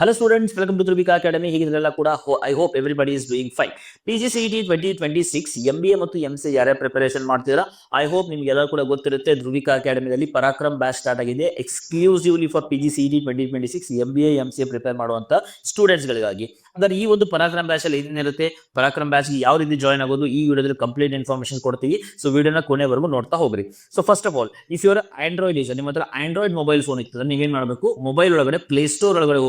Hello students, welcome to Trubika Academy. ಹೀಗಿದ್ರೆಲ್ಲ ಕೂಡ I hope everybody is doing fine. PGCET 2026 MBA ಮತ್ತು MCA ಯಾರ್ಯಾರು preparation ಮಾಡ್ತಿದ್ದೀರಾ, I hope ನಿಮ್ಗೆಲ್ಲ ಕೂಡ ಗೊತ್ತಿರುತ್ತೆ. ಧ್ರುವಿಕಾ ಅಕಾಡೆಮಿಯಲ್ಲಿ ಪರಾಕ್ರಮ್ ಬ್ಯಾಚ್ ಸ್ಟಾರ್ಟ್ ಆಗಿದೆ exclusively for PGCET 2026 MBA MCA prepare ಮಾಡುವಂತ ಸ್ಟೂಡೆಂಟ್ಸ್ ಗಳಿಗಾಗಿ. ಅಂದ್ರೆ ಈ ಒಂದು ಪರಾಕ್ರಮ್ ಬ್ಯಾಚ್ ಅಲ್ಲಿ ಏನೇನಿರುತ್ತೆ, ಪರಾಕ್ರಮ್ ಬ್ಯಾಚ್ ಯಾವ ರೀತಿ ಜಾಯ್ನ್ ಆಗೋದು, ಈ ವಿಡಿಯೋದಲ್ಲಿ ಕಂಪ್ಲೀಟ್ ಇನ್ಫಾರ್ಮೇಶನ್ ಕೊಡ್ತೀವಿ. ಸೊ ವಿಡಿಯೋನ ಕೊನೆವರೆಗೂ ನೋಡ್ತಾ ಹೋಗ್ರಿ. So first of all, if your Android user, ನಿಮ್ಮ ಹತ್ರ ಆಂಡ್ರಾಯ್ಡ್ ಮೊಬೈಲ್ ಫೋನ್ ಇರ್ತದೆ, ನೀವೇನ್ ಮಾಡಬೇಕು, ಮೊಬೈಲ್ ಒಳಗಡೆ ಪ್ಲೇ ಸ್ಟೋರ್ ಒಳಗಡೆ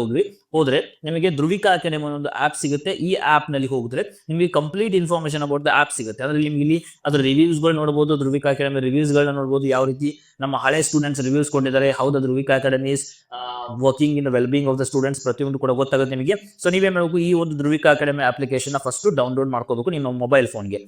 ಹೋದ್ರೆ ನಿಮಗೆ ಧ್ರುವಿಕಾ ಅಕಾಡೆಮಿ ಒಂದು ಆಪ್ ಸಿಗುತ್ತೆ. ಈ ಆಪ್ ನಲ್ಲಿ ಹೋಗಿದ್ರೆ ನಿಮಗೆ complete information about the app ಸಿಗುತ್ತೆ. ಅಂದ್ರೆ ನಿಮ್ಗೆ ಇಲ್ಲಿ ಅದ್ರ ರಿವ್ಯೂಸ್ ಗಳು ನೋಡಬಹುದು, ಧ್ರುವಿಕಾ ಅಕಾಡೆಮಿ ರಿವ್ಯೂಸ್ ಗಳನ್ನ ನೋಡಬಹುದು, ಯಾವ ರೀತಿ ನಮ್ಮ ಹಳೆ ಸ್ಟೂಡೆಂಟ್ಸ್ ರಿವ್ಯೂಸ್ ಕೊಟ್ಟಿದ್ದಾರೆ, how the Dhruvika Academy is working in the well being of the students, ಪ್ರತಿಯೊಂದು ಕೂಡ ಗೊತ್ತಾಗುತ್ತೆ ನಿಮಗೆ. ಸೊ ನೀವೇನ್ ಮಾಡಬೇಕು, ಈ ಒಂದು Dhruvika Academy application first download ಮಾಡ್ಕೋಬೇಕು ನಿಮ್ಮ ಮೊಬೈಲ್ ಫೋನ್ಗೆ.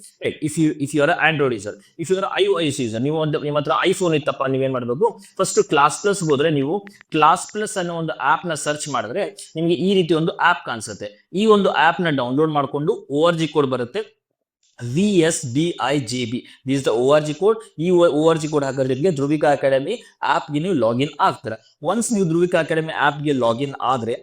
If you are Android user, ಇಫ್ ಯು ಆರ್ iOS ಯೂಸರ್, ನೀವು ನಿಮ್ಮ ಹತ್ರ ಐಫೋನ್ ಇತ್ತಪ್ಪ, ನೀವೇನ್ ಮಾಡಬೇಕು, ಫಸ್ಟ್ ಕ್ಲಾಸ್ ಪ್ಲಸ್ ಹೋದ್ರೆ ನೀವು ಕ್ಲಾಸ್ ಪ್ಲಸ್ ಅನ್ನೋ ಒಂದು ಆಪ್ ನ ಸರ್ಚ್ ಮಾಡಿದ್ರೆ ನಿಮಗೆ ಈ ರೀತಿ ಒಂದು ಆಪ್ ಕಾಣಿಸುತ್ತೆ. ಈ ಒಂದು ಆಪ್ ನ ಡೌನ್ಲೋಡ್ ಮಾಡಿಕೊಂಡು ORG ಕೋಡ್ ಬರುತ್ತೆ, VSBIJB, this the ORG code. ಈ ORG ಕೋಡ್ ಹಾಕಿದ್ರೆ ನಿಮಗೆ ಧ್ರುವಿಕಾ ಅಕಾಡೆಮಿ ಆಪ್ ಗೆ ನೀವು ಲಾಗಿನ್ ಆಗ್ತಾರೆ. ಒನ್ಸ್ ನೀವು ಧ್ರುವಿಕಾ ಅಕಾಡೆಮಿ ಆಪ್ ಗೆ ಲಾಗಿನ್ ಆದ್ರೆ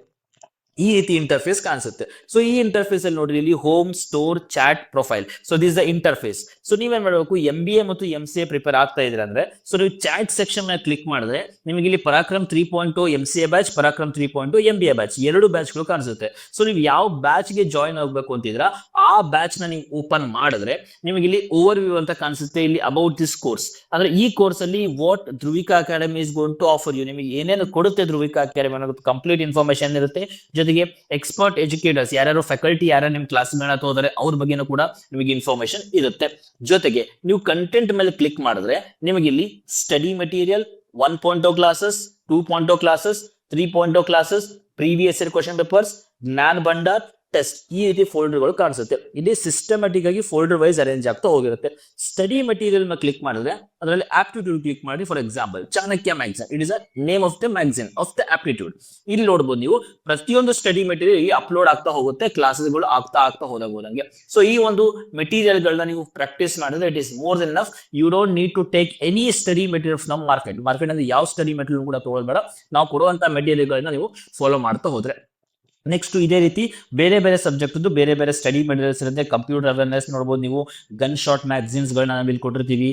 ಈ ರೀತಿ ಇಂಟರ್ಫೇಸ್ ಕಾಣಿಸುತ್ತೆ. ಸೊ ಈ ಇಂಟರ್ಫೇಸ್ ಅಲ್ಲಿ ನೋಡ್ರಿ, ಇಲ್ಲಿ home, store, chat, profile. So this the interface. So ನೀವೇನ್ ಮಾಡಬೇಕು, MBA ಮತ್ತು MCA ಪ್ರಿಪೇರ್ ಆಗ್ತಾ ಇದ್ರೆ ಅಂದ್ರೆ, ಸೊ ನೀವು ಚಾಟ್ ಸೆಕ್ಷನ್ ನ ಕ್ಲಿಕ್ ಮಾಡಿದ್ರೆ ನಿಮಗೆ ಇಲ್ಲಿ Parakram 3.0 MCA batch, Parakram 3.0 MBA batch, ಎರಡು ಬ್ಯಾಚ್ ಗಳು ಕಾಣಿಸುತ್ತೆ. ಸೊ ನೀವು ಯಾವ ಬ್ಯಾಚ್ ಗೆ ಜಾಯ್ನ್ ಆಗಬೇಕು ಅಂತಿದ್ರ ಆ ಬ್ಯಾಚ್ ನ ನೀವು ಓಪನ್ ಮಾಡಿದ್ರೆ ನಿಮಗೆ ಇಲ್ಲಿ ಓವರ್ ವ್ಯೂ ಅಂತ ಕಾಣಿಸುತ್ತೆ. ಇಲ್ಲಿ ಅಬೌಟ್ ದಿಸ್ ಕೋರ್ಸ್, ಅಂದ್ರೆ ಈ ಕೋರ್ಸ್ ಅಲ್ಲಿ what Dhruvika Academy is going to offer you, ನಿಮಗೆ ಏನೇನು ಕೊಡುತ್ತೆ ಧ್ರುವಿಕಾ ಅಕಾಡೆಮಿ ಅನ್ನೋದು ಕಂಪ್ಲೀಟ್ ಇನ್ಫಾರ್ಮೇಶನ್ ಇರುತ್ತೆ. ಜೊತೆಗೆ ಎಕ್ಸ್ಪರ್ಟ್ ಎಜುಕೇಟರ್ಸ್, ಯಾರ್ಯಾರು ಫ್ಯಾಕಲ್ಟಿ ಯಾರು ನಿಮ್ ಕ್ಲಾಸ್ ಮೇಲೆ ಹೋದರೆ ಅವ್ರ ಬಗ್ಗೆನೂ ಕೂಡ ನಿಮಗೆ ಇನ್ಫಾರ್ಮೇಶನ್ ಇರುತ್ತೆ. ಜೊತೆಗೆ ನೀವು ಕಂಟೆಂಟ್ ಮೇಲೆ ಕ್ಲಿಕ್ ಮಾಡಿದ್ರೆ ನಿಮಗೆ ಇಲ್ಲಿ study material, 1.0 classes, 2.0 classes, 3.0 classes, previous year question papers, ಜ್ಞಾನ ಭಂಡಾರ್, ಟೆಸ್ಟ್, ಈ ರೀತಿ ಫೋಲ್ಡರ್ ಗಳು ಕಾಣಿಸುತ್ತೆ. ಇಲ್ಲಿ ಸಿಸ್ಟಮ್ಯಾಟಿಕ್ ಆಗಿ ಫೋಲ್ಡರ್ ವೈಸ್ ಅರೇಂಜ್ ಆಗ್ತಾ ಹೋಗಿರುತ್ತೆ. ಸ್ಟಡಿ ಮೆಟೀರಿಯಲ್ ನ ಕ್ಲಿಕ್ ಮಾಡಿದ್ರೆ ಅದರಲ್ಲಿ ಆಪ್ಟಿಟ್ಯೂಡ್ ಕ್ಲಿಕ್ ಮಾಡಿ. For example, Chanakya magazine, it is a name of the magazine of the aptitude. ಇಲ್ಲಿ ನೋಡಬಹುದು ನೀವು ಪ್ರತಿಯೊಂದು ಸ್ಟಡಿ ಮೆಟೀರಿಯಲ್ ಅಪ್ಲೋಡ್ ಆಗ್ತಾ ಹೋಗುತ್ತೆ, ಕ್ಲಾಸಸ್ ಗಳು ಆಗ್ತಾ ಹೋದಂಗೆ. ಸೊ ಈ ಒಂದು ಮೆಟೀರಿಯಲ್ ಗಳನ್ನ ನೀವು ಪ್ರಾಕ್ಟೀಸ್ ಮಾಡಿದ್ರೆ it is more than enough. You don't need to take any study material from market ಅಂದ್ರೆ ಯಾವ ಸ್ಟಡಿ ಮೆಟೀರಿಯಲ್ ಕೂಡ ತಗೊಳ್ಬೇಡ. ನಾವು ಕೊಡುವಂತ ಮೆಟೀರಿಯಲ್ ಗಳನ್ನ ನೀವು ಫಾಲೋ ಮಾಡ್ತಾ ಹೋದ್ರೆ. ನೆಕ್ಸ್ಟ್ ಇದೇ ರೀತಿ ಬೇರೆ ಬೇರೆ ಸಬ್ಜೆಕ್ಟ್ ಬೇರೆ ಬೇರೆ ಸ್ಟಡಿ ಮೆಟೀರಿಯಲ್ಸ್ ಇರುತ್ತೆ. ಕಂಪ್ಯೂಟರ್ ಅವೇರ್ನೆಸ್ ನೋಡಬಹುದು ನೀವು, ಗನ್ ಶಾಟ್ ಮ್ಯಾಗಝಿನ್ಸ್ ಗಳನ್ನ ನಾವು ಇಲ್ಲಿ ಕೊಟ್ಟಿರ್ತೀವಿ.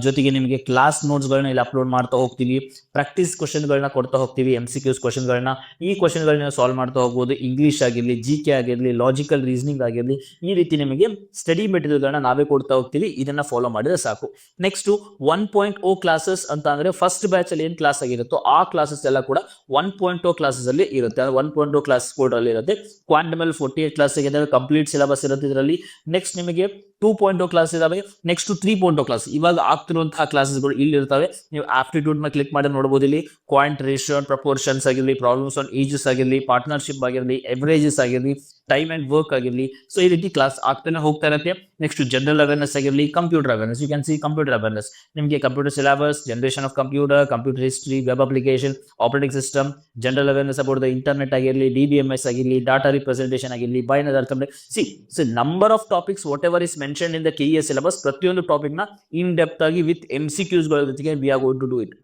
ಜೊತೆಗೆ ನಿಮಗೆ ಕ್ಲಾಸ್ ನೋಟ್ಸ್ ಗಳನ್ನ ಇಲ್ಲಿ ಅಪ್ಲೋಡ್ ಮಾಡ್ತಾ ಹೋಗ್ತೀವಿ. ಪ್ರಾಕ್ಟೀಸ್ ಕ್ವಶನ್ ಗಳನ್ನ ಕೊಡ್ತಾ ಹೋಗ್ತೀವಿ, MCQs ಕ್ವಶನ್ ಗಳನ್ನ. ಈ ಕ್ವಶನ್ ಗಳನ್ನ ಸಾಲ್ವ್ ಮಾಡ್ತಾ ಹೋಗ್ಬೋದು. ಇಂಗ್ಲಿಷ್ ಆಗಿರ್ಲಿ, GK ಆಗಿರ್ಲಿ, ಲಾಜಿಕಲ್ ರೀಸನಿಂಗ್ ಆಗಿರ್ಲಿ, ಈ ರೀತಿ ನಿಮಗೆ ಸ್ಟಡಿ ಮೆಟೀರಿಯಲ್ ಗಳನ್ನ ನಾವೇ ಕೊಡ್ತಾ ಹೋಗ್ತೀವಿ. ಇದನ್ನ ಫಾಲೋ ಮಾಡಿದ್ರೆ ಸಾಕು. ನೆಕ್ಸ್ಟ್ 1.0 ಕ್ಲಾಸಸ್ ಅಂತ ಅಂದ್ರೆ ಫಸ್ಟ್ ಬ್ಯಾಚ್ ಅಲ್ಲಿ ಏನ್ ಕ್ಲಾಸ್ ಆಗಿರುತ್ತೋ ಆ ಕ್ಲಾಸಸ್ ಎಲ್ಲ ಕೂಡ 1.0 ಕ್ಲಾಸಸ್ ಅಲ್ಲಿ ಇರುತ್ತೆ. 1.0 ಕ್ಲಾಸ್ ಕೋಡ್ ಅಲ್ಲಿ ಇರುತ್ತೆ. ಕ್ವಾಂಟಮ್ ಅಲ್ಲಿ 48 ಕ್ಲಾಸ್ ಇದೆ, ಕಂಪ್ಲೀಟ್ ಸಿಲೆಬಸ್ ಇರುತ್ತೆ ಇದರಲ್ಲಿ. ನೆಕ್ಸ್ಟ್ ನಿಮಗೆ 2.0 ಕ್ಲಾಸ್ ಇದಾವೆ. ನೆಕ್ಸ್ಟ್ 3.0 ಕ್ಲಾಸ್ ಇವಾಗ ಆಗ್ತಿರುವಂತಹ ಕ್ಲಾಸಸ್ಗಳು ಇಲ್ಲಿ ಇರ್ತವೆ. ನೀವು ಆಪ್ಟಿಟ್ಯೂಡ್ ನ ಕ್ಲಿಕ್ ಮಾಡಿ ನೋಡಬಹುದು. ಇಲ್ಲಿ ಕ್ವಾಂಟ್, ರೇಷಿಯೋ, ಪ್ರಪೋರ್ಷನ್ಸ್ ಆಗಿರಲಿ, ಪ್ರಾಬ್ಲಮ್ಸ್ ಆನ್ ಏಜಸ್ ಆಗಿರಲಿ, ಪಾರ್ಟ್ನರ್ಶಿಪ್ ಆಗಿರಲಿ, ಎವರೇಜಸ್ ಆಗಿರಲಿ, ಟೈಮ್ ಅಂಡ್ ವರ್ಕ್ ಆಗಿರಲಿ. ಸೊ ಈ ರೀತಿ ಕ್ಲಾಸ್ ಆಗ್ತಾನೆ ಹೋಗ್ತಾ ಇರುತ್ತೆ. ನೆಕ್ಸ್ಟ್ ಜನರಲ್ ಅವೇರ್ನೆಸ್ ಆಗಿರಲಿ, computer awareness. You can see computer awareness. ನಿಮಗೆ computer syllabus, generation of computer, computer history, web application, operating system, general awareness about the internet ಆಗಿರಲಿ, DBMS ಆಗಿರಲಿ, ಡಾಟಾ ರಿಪ್ರೆಸೆಂಟೇಷನ್ ಆಗಿರಲಿ, binary arithmetic. See number of topics whatever is mention in the KES syllabus, ಪ್ರತಿಯೊಂದು topic ನ in depth ಆಗಿ with MCQs ಗಳ ಜೊತೆಗೆ we are going to do it.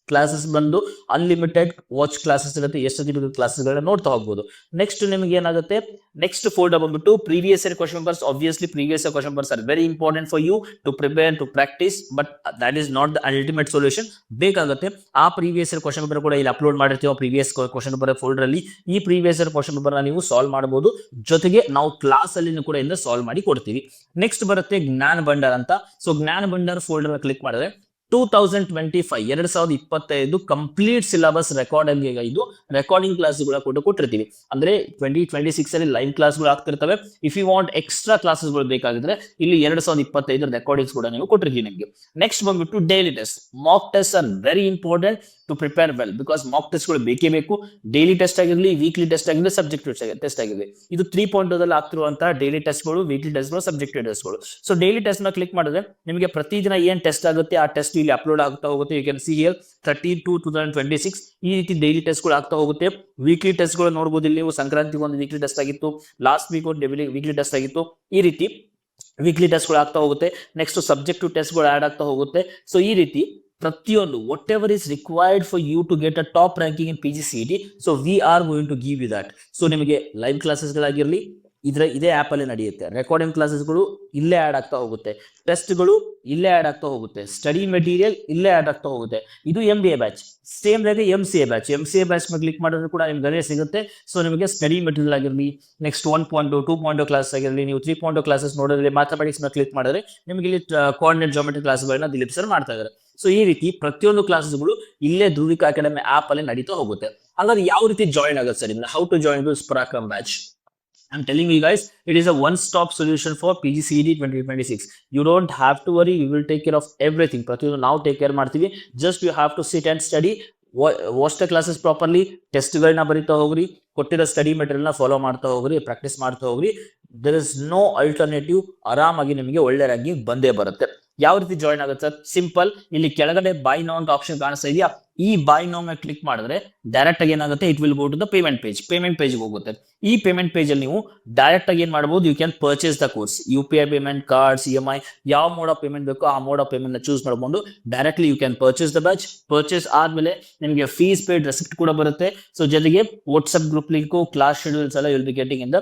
Classes ಬಂದು unlimited watch classes ಇರುತ್ತೆ, ಎಷ್ಟು classes ಗಳನ್ನ ನೋಡ್ತಾ ಹೋಗ್ಬೋದು. ನೆಕ್ಸ್ಟ್ ನಿಮಗೆ ಏನಾಗುತ್ತೆ, ನೆಕ್ಸ್ಟ್ ಫೋಲ್ಡರ್ ಬಂದ್ಬಿಟ್ಟು previous year question papers. Obviously previous year question papers are very important for you to prepare to practice, but that is not the ultimate solution. ಬೇಕಾಗುತ್ತೆ ಆ ಪ್ರೀವಿಯಸ್ ಇಯರ್ ಕ್ವಶನ್ ಪೇಪರ್ ಕೂಡ ಇಲ್ಲಿ upload ಮಾಡಿರ್ತೀವಿ. Previous question paper folder ಅಲ್ಲಿ ಈ previous year question paper ನೀವು solve ಮಾಡಬಹುದು. ಜೊತೆಗೆ ನಾವು ಕ್ಲಾಸ್ ಅಲ್ಲಿ ಕೂಡ ಇಂದ ಸಾಲ್ವ್ ಮಾಡಿ ಕೊಡ್ತೀವಿ. ನೆಕ್ಸ್ಟ್ ಬರುತ್ತೆ ಜ್ಞಾನ ಭಂಡಾರ್ ಅಂತ. ಸೊ ಜ್ಞಾನ ಭಂಡಾರ್ ಫೋಲ್ಡರ್ ಕ್ಲಿಕ್ ಮಾಡಿದ್ರೆ 2025 ಕಂಪ್ಲೀಟ್ ಸಿಲೆಬಸ್ ರೆಕಾರ್ಡಿಂಗ್ ಕ್ಲಾಸ್ ಕೊಟ್ಟಿರ್ತೀವಿ. ಅಂದ್ರೆ 2026 ಅಲ್ಲಿ ಲೈವ್ ಕ್ಲಾಸ್ ಗಳು ಆಗ್ತಿರ್ತವೆ. If you want extra classes ಗಳು ಬೇಕಾಗಿದ್ರೆ ಇಲ್ಲಿ 2025 ರೆಕಾರ್ಡಿಂಗ್ಸ್ ಕೂಡ ನೀವು ಕೊಟ್ಟಿರ್ತೀವಿ ನಿಮಗೆ. ನೆಕ್ಸ್ಟ್ ಬಂದ್ಬಿಟ್ಟು daily test. Mock test are very important to prepare well, because mock test ಗಳು ಬೇಕೇ ಬೇಕು. ಡೈಲಿ ಟೆಸ್ಟ್ ಆಗಿರಲಿ, ವೀಕ್ಲಿ ಟೆಸ್ಟ್ ಆಗಿರಲಿ, ಸಬ್ಜೆಕ್ಟಿವ್ ಟೆಸ್ಟ್ ಆಗಿರಲಿ. ಇದು 3.0 ಆಗ್ತಿರುವಂತಹ ಡೈಲಿ ಟೆಸ್ಟ್ ಗಳು, ವೀಕ್ಲಿ ಟೆಸ್ಟ್ ಗಳು, ಸಬ್ಜೆಕ್ಟಿವ್ ಟೆಸ್ಟ್ ಗಳು. ಸೊ ಡೈಲಿ ಟೆಸ್ಟ್ ನ ಕ್ಲಿಕ್ ಮಾಡಿದ್ರೆ ನಿಮಗೆ ಪ್ರತಿದಿನ ಏನ್ ಟೆಸ್ಟ್ ಆಗುತ್ತೆ ಆ ಟೆಸ್ಟ್ ಇಲ್ಲಿ ಅಪ್ಲೋಡ್ ಆಗ್ತಾ ಹೋಗುತ್ತೆ. ಯು ಕ್ಯಾನ್ ಸಿ ಹಿಯರ್ 13/2/2026 ಈ ರೀತಿ ಡೈಲಿ ಟೆಸ್ಟ್ ಗಳು ಆಗ್ತಾ ಹೋಗುತ್ತೆ. ವೀಕ್ಲಿ ಟೆಸ್ಟ್ ಗಳು ನೋಡಬಹುದು. ಇಲ್ಲಿ ನೀವು ಸಂಕ್ರಾಂತಿಗೆ ಒಂದು ವೀಕ್ಲಿ ಟೆಸ್ಟ್ ಆಗಿತ್ತು, ಲಾಸ್ಟ್ ವೀಕ್ ಒಂದು ವೀಕ್ಲಿ ಟೆಸ್ಟ್ ಆಗಿತ್ತು. ಈ ರೀತಿ ವೀಕ್ಲಿ ಟೆಸ್ಟ್ ಗಳು ಆಗ್ತಾ ಹೋಗುತ್ತೆ. ನೆಕ್ಸ್ಟ್ ಸಬ್ಜೆಕ್ಟಿವ್ ಟೆಸ್ಟ್ ಗಳು ಆಡ್ ಆಗ್ತಾ ಹೋಗುತ್ತೆ. ಸೊ ಈ ರೀತಿ ಪ್ರತಿಯೊಂದು whatever is required for you to get a top ranking in PGCET, so we are going to give you that. So ನಿಮಗೆ ಲೈವ್ ಕ್ಲಾಸಸ್ಗಳಾಗಿರಲಿ ಇದೇ ಆ್ಯಪ್ ಅಲ್ಲಿ ನಡೆಯುತ್ತೆ. ರೆಕಾರ್ಡಿಂಗ್ ಕ್ಲಾಸಸ್ಗಳು ಇಲ್ಲೇ ಆ್ಯಡ್ ಆಗ್ತಾ ಹೋಗುತ್ತೆ, ಟೆಸ್ಟ್ಗಳು ಇಲ್ಲೇ ಆ್ಯಡ್ ಆಗ್ತಾ ಹೋಗುತ್ತೆ, ಸ್ಟಡಿ ಮೆಟೀರಿಯಲ್ ಇಲ್ಲೇ ಆ್ಯಡ್ ಆಗ್ತಾ ಹೋಗುತ್ತೆ. ಇದು MBA ಬ್ಯಾಚ್. ಸೇಮ್ ರೀತಿ MCA ಬ್ಯಾಚ್ ಮೇಲೆ ಕ್ಲಿಕ್ ಮಾಡಿದ್ರು ಕೂಡ ನಿಮ್ಗೆ ಅದೇ ಸಿಗುತ್ತೆ. ಸೊ ನಿಮಗೆ ಸ್ಟಡಿ ಮೆಟೀರಿಯಲ್ ಆಗಿರಲಿ, ನೆಕ್ಸ್ಟ್ 1.0 2.0 ಕ್ಲಾಸ್ ಆಗಿರಲಿ, ನೀವು 3.0 ಕ್ಲಾಸಸ್ ನೋಡಿದ್ರೆ ಮ್ಯಾಥಮೆಟಿಕ್ಸ್ ಮೇಲೆ ಕ್ಲಿಕ್ ಮಾಡಿದ್ರೆ ನಿಮಗೆ ಇಲ್ಲಿ ಕೋಆರ್ಡಿನೇಟ್ ಜಾಮೆಟ್ರಿ ಕ್ಲಾಸ್ಗಳನ್ನ ದಿಲೀಪ್ ಸರ್ ಮಾಡ್ತಾ ಇದ್ದಾರೆ. ಸೊ ಈ ರೀತಿ ಪ್ರತಿಯೊಂದು ಕ್ಲಾಸಸ್ಗಳು ಇಲ್ಲೇ ಧ್ರುವಿಕಾ ಅಕಾಡೆಮಿ ಆಪ್ ಅಲ್ಲಿ ನಡೀತಾ ಹೋಗುತ್ತೆ. ಹಾಗಾದ್ರೆ ಯಾವ ರೀತಿ ಜಾಯಿನ್ ಆಗುತ್ತೆ sir? How to join this Parakram batch? I'm telling you guys, it is a one-stop solution for PGCET 2026. You don't have to worry. We will take care of everything. ಪ್ರತಿಯೊಂದು ನಾವು take care ಮಾಡ್ತೀವಿ. Just you have to sit and study, watch the classes properly, ಟೆಸ್ಟ್ಗಳನ್ನ ಬರೀತಾ ಹೋಗ್ರಿ, ಕೊಟ್ಟಿರೋ study ಮೆಟೀರಿಯಲ್ನ follow ಮಾಡ್ತಾ ಹೋಗ್ರಿ, practice ಮಾಡ್ತಾ ಹೋಗ್ರಿ. There is no alternative. ಆರಾಮಾಗಿ ನಿಮಗೆ ಒಳ್ಳೆ ರ್ಯಾಂಕಿಂಗ್ ಬಂದೇ ಬರುತ್ತೆ. ಯಾವ ರೀತಿ ಜಾಯಿನ್ ಆಗುತ್ತೆ ಸರ್? ಸಿಂಪಲ್. ಇಲ್ಲಿ ಕೆಳಗಡೆ ಬೈ ನೌ ಅಂತ ಆಪ್ಷನ್ ಕಾಣಿಸ್ತಾ ಇದೆಯಾ? ಈ ಬೈ ನೌ ಮೇಲೆ ಕ್ಲಿಕ್ ಮಾಡಿದ್ರೆ ಡೈರೆಕ್ಟ್ ಆಗಿ ಏನಾಗುತ್ತೆ, it will go to the payment page ಹೋಗುತ್ತೆ. ಈ ಪೇಮೆಂಟ್ ಪೇಜ್ ಅಲ್ಲಿ ನೀವು ಡೈರೆಕ್ಟ್ ಆಗಿ ಏನ್ ಮಾಡಬಹುದು, you can purchase the course. UPI payment, cards, EMI, ಯಾವ ಮೋಡ್ ಆಫ್ ಪೇಮೆಂಟ್ ಬೇಕೋ ಆ ಮೋಡ್ ಆಫ್ ಪೇಮೆಂಟ್ ನ ಚೂಸ್ ಮಾಡಬಹುದು. Directly you can purchase the batch. Purchase ಆದ್ಮೇಲೆ ನಿಮಗೆ ಫೀಸ್ ಪೇಡ್ ರೆಸಿಪ್ಟ್ ಕೂಡ ಬರುತ್ತೆ. ಸೊ ಜೊತೆಗೆ WhatsApp group link, class schedules ಎಲ್ಲ will be getting in the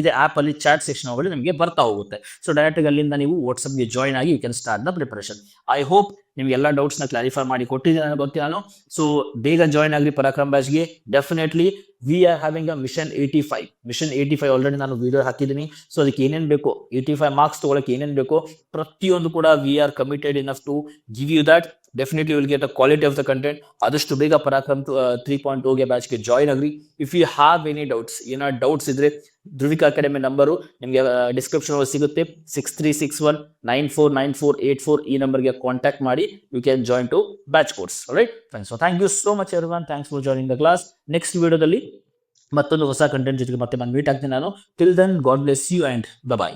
ಇದೇ ಆಪ್ ಅಲ್ಲಿ ಚಾಟ್ ಸೆಕ್ಷನ್ ಒಳಗಡೆ ನಿಮಗೆ ಬರ್ತಾ ಹೋಗುತ್ತೆ. ಸೊ ಡೈರೆಕ್ಟ್ ಆಗಿ ಅಲ್ಲಿಂದ ನೀವು ವಾಟ್ಸ್ಆಪ್ ಗೆ ಜಾಯಿನ್ ಆಗಿ you can start the preparation. I hope ನಿಮ್ಗೆ ಎಲ್ಲ ಡೌಟ್ಸ್ ನ ಕ್ಲಾರಿಫೈ ಮಾಡಿ ಕೊಟ್ಟಿದ್ದೀನಿ ಗೊತ್ತಿಲ್ಲ ನಾನು. ಸೊ ಬೇಗ ಜಾಯಿನ್ ಆಗ್ರಿ ಪರಾಕ್ರಮ್ ಬ್ಯಾಚ್ ಗೆ. Definitely we are having a mission 85 already ನಾನು ವಿಡಿಯೋ ಹಾಕಿದ್ದೀನಿ. ಸೊ ಅದಕ್ಕೆ ಏನೇನು ಬೇಕು, 85 ಮಾರ್ಕ್ಸ್ ತಗೊಳಕ್ಕೆ ಏನೇನು ಬೇಕು, ಪ್ರತಿಯೊಂದು ಕೂಡ we are committed enough to give you that. Definitely will get a quality of the content. ಆದಷ್ಟು ಬೇಗ ಪರಾಕ್ರಮ್ 3.0 ಗೆ ಬ್ಯಾಚ್ಗೆ ಜಾಯಿನ್ ಆಗ್ರಿ. If you have any doubts, ಏನಾದ್ರು ಡೌಟ್ಸ್ ಇದ್ರೆ ಧ್ರುವಿಕಾ ಅಕಾಡೆಮಿ ನಂಬರು ನಿಮಗೆ ಡಿಸ್ಕ್ರಿಪ್ಷನ್ ಅಲ್ಲಿ ಸಿಗುತ್ತೆ. 6361949484 ಈ ನಂಬರ್ಗೆ ಕಾಂಟ್ಯಾಕ್ಟ್ ಮಾಡಿ you can join to batch course. Right friends, so thank you so much everyone. Thanks for joining the class. Next ವಿಡಿಯೋದಲ್ಲಿ ಮತ್ತೊಂದು ಹೊಸ ಕಂಟೆಂಟ್ ಜೊತೆಗೆ ಮತ್ತೆ ನಾನು ಮೀಟ್ ಆಗ್ತೀನಿ ನಾನು. Till then, God bless you and by.